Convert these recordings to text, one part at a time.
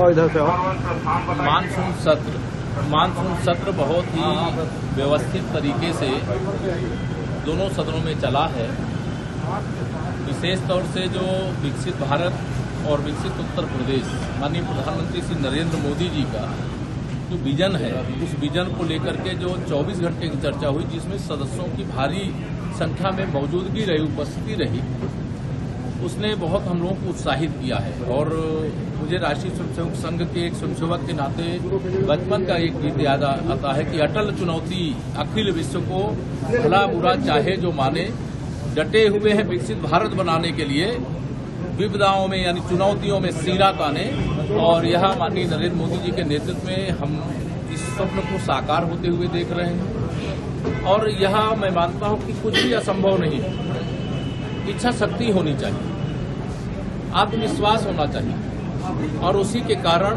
इधर से मानसून सत्र बहुत ही व्यवस्थित तरीके से दोनों सदनों में चला है। विशेष तौर से जो विकसित भारत और विकसित उत्तर प्रदेश माननीय प्रधानमंत्री श्री नरेंद्र मोदी जी का जो विजन है, उस विजन को लेकर के जो 24 घंटे की चर्चा हुई, जिसमें सदस्यों की भारी संख्या में मौजूदगी रही, उपस्थिति रही, उसने बहुत हम लोगों को उत्साहित किया है। और मुझे राष्ट्रीय स्वयंसेवक संघ के एक स्वयंसेवक के नाते बचपन का एक गीत याद आता है कि अटल चुनौती अखिल विश्व को भला बुरा चाहे जो माने, डटे हुए हैं विकसित भारत बनाने के लिए, विपदाओं में यानी चुनौतियों में सीरा ताने। और यह माननीय नरेंद्र मोदी जी के नेतृत्व में हम इस स्वप्न को साकार होते हुए देख रहे हैं। और यह मैं मानता हूं कि कुछ भी असंभव नहीं है। इच्छा शक्ति होनी चाहिए, आत्मविश्वास होना चाहिए, और उसी के कारण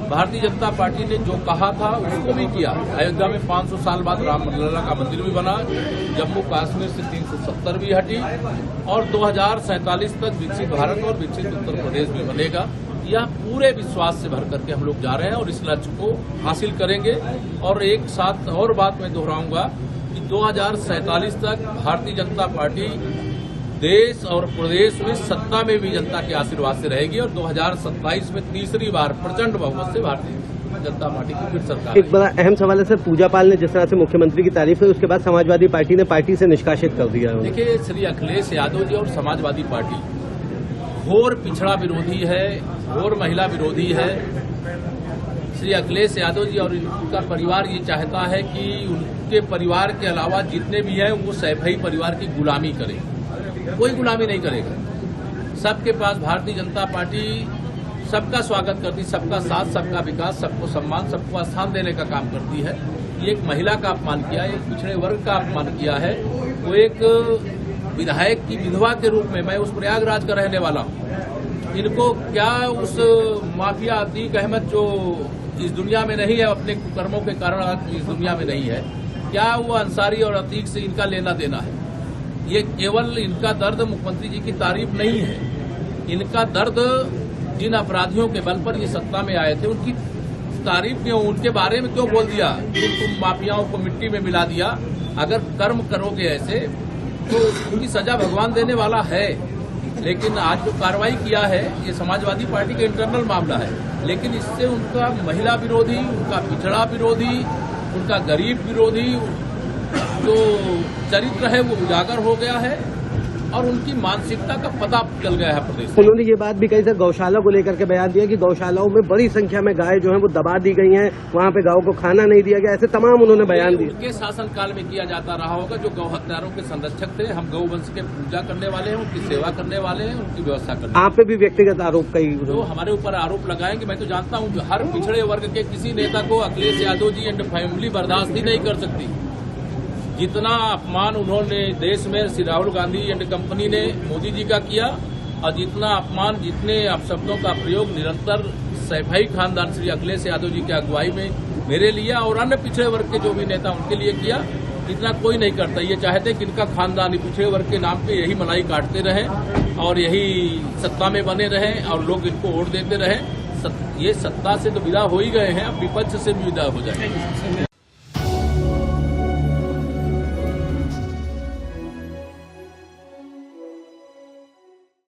भारतीय जनता पार्टी ने जो कहा था उसको भी किया। अयोध्या में 500 साल बाद रामलला का मंदिर भी बना, जम्मू कश्मीर से 370 भी हटी, और 2047 तक विकसित भारत और विकसित उत्तर प्रदेश भी बनेगा। यह पूरे विश्वास से भर करके हम लोग जा रहे हैं और इस लक्ष्य को हासिल करेंगे। और एक साथ और बात मैं दोहराऊंगा कि 2047 तक भारतीय जनता पार्टी देश और प्रदेश में सत्ता में भी जनता के आशीर्वाद से रहेगी, और 2027 में तीसरी बार प्रचंड बहुमत से भारतीय जनता पार्टी की फिर सरकार। एक बड़ा अहम सवाल है सर, पूजा पाल ने जिस तरह से मुख्यमंत्री की तारीफ की, उसके बाद समाजवादी पार्टी ने पार्टी से निष्कासित कर दिया। देखिए, श्री अखिलेश यादव जी और समाजवादी पार्टी घोर पिछड़ा विरोधी है, घोर महिला विरोधी है। श्री अखिलेश यादव जी और उनका परिवार ये चाहता है कि उनके परिवार के अलावा जितने भी हैं वो सैफई परिवार की गुलामी करें। कोई गुलामी नहीं करेगा। सबके पास भारतीय जनता पार्टी सबका स्वागत करती, सबका साथ, सबका विकास, सबको सम्मान, सबको स्थान देने का काम करती है। ये एक महिला का अपमान किया, एक पिछड़े वर्ग का अपमान किया है। वो एक विधायक की विधवा के रूप में, मैं उस प्रयागराज का रहने वाला हूँ, इनको क्या उस माफिया अतीक अहमद जो इस दुनिया में नहीं है, अपने कर्मों के कारण इस दुनिया में नहीं है, क्या वो अंसारी और अतीक से इनका लेना देना है? ये केवल इनका दर्द मुख्यमंत्री जी की तारीफ नहीं है, इनका दर्द जिन अपराधियों के बल पर ये सत्ता में आए थे उनकी तारीफ क्यों, उनके बारे में क्यों बोल दिया कि तुम माफियाओं को मिट्टी में मिला दिया। अगर कर्म करोगे ऐसे तो उनकी सजा भगवान देने वाला है। लेकिन आज जो कार्रवाई किया है ये समाजवादी पार्टी का इंटरनल मामला है, लेकिन इससे उनका महिला विरोधी, उनका पिछड़ा विरोधी, उनका गरीब विरोधी जो चरित्र है वो उजागर हो गया है, और उनकी मानसिकता का पता चल गया है प्रदेश में। उन्होंने ये बात भी कही सर, गौशाला को लेकर के बयान दिया कि गौशालाओं में बड़ी संख्या में गाय जो है वो दबा दी गई हैं, वहाँ पे गायों को खाना नहीं दिया गया, ऐसे तमाम उन्होंने बयान दिए। उनके शासनकाल में किया जाता रहा होगा। जो गौ हत्यारों के संरक्षक थे, हम गौवंश के पूजा करने वाले हैं, उनकी सेवा करने वाले हैं, उनकी व्यवस्था करने। आप पे भी व्यक्तिगत आरोप कई जो हमारे ऊपर आरोप लगाएंगे, मैं तो जानता हूँ कि हर पिछड़े वर्ग के किसी नेता को अखिलेश यादव जी एंड फैमिली बर्दाश्त ही नहीं कर सकती। जितना अपमान उन्होंने देश में श्री राहुल गांधी एंड कंपनी ने मोदी जी का किया, और जितना अपमान, जितने अपशब्दों का प्रयोग निरंतर सैफई खानदान श्री अखिलेश यादव जी की अगुवाई में मेरे लिए और अन्य पिछड़े वर्ग के जो भी नेता उनके लिए किया, इतना कोई नहीं करता। ये चाहते कि इनका खानदान पिछड़े वर्ग के नाम पे यही मलाई काटते रहें और यही सत्ता में बने रहें और लोग इनको वोट देते रहें। ये सत्ता से तो विदा हो ही गए हैं, अब विपक्ष से भी विदा हो जाएंगे।